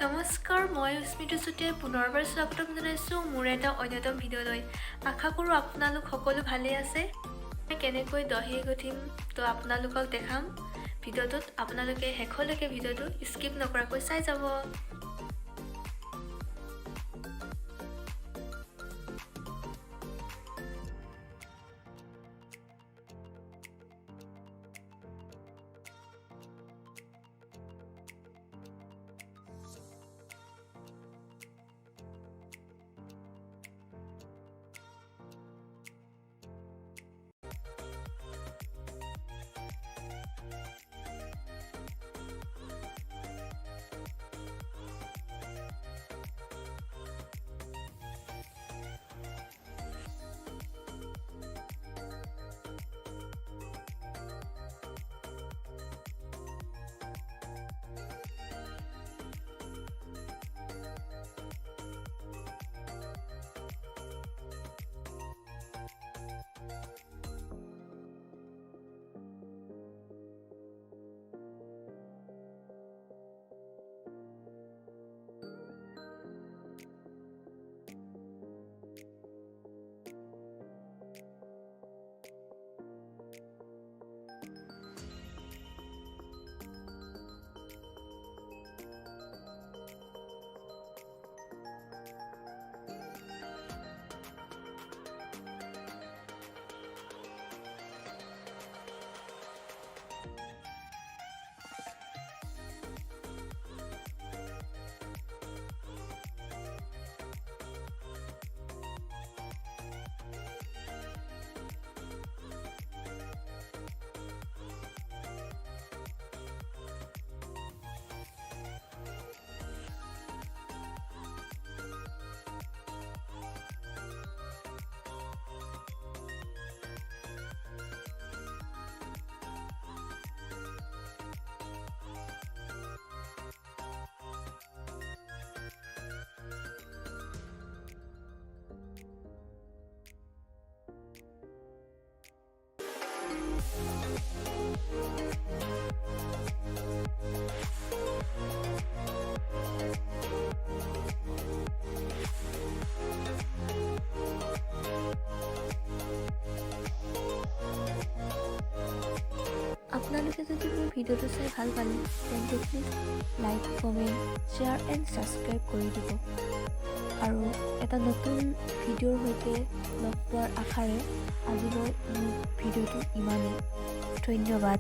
নমস্কাৰ, মই স্মৃতি চুটিয়াই পুনৰবাৰ স্বাগতম জনাইছোঁ মোৰ এটা অন্যতম ভিডিঅ'লৈ। আশা কৰোঁ আপোনালোক সকলো ভালেই আছে। কেনেকৈ দহি গুঠিম তো আপোনালোকক দেখাম। ভিডিঅ'টোত আপোনালোকে শেষলৈকে ভিডিঅ'টো স্কিপ নকৰাকৈ চাই যাব। আপোনালোকে যদি মোৰ ভিডিঅ'টো চাই ভাল পালে তেন্তে please like, comment, share and subscribe কৰি দিব। আৰু এটা নতুন ভিডিঅ'ৰ সৈতে লগ পোৱাৰ আশাৰে আজিলৈ মোৰ ভিডিঅ'টো ইমানেই। ধন্যবাদ।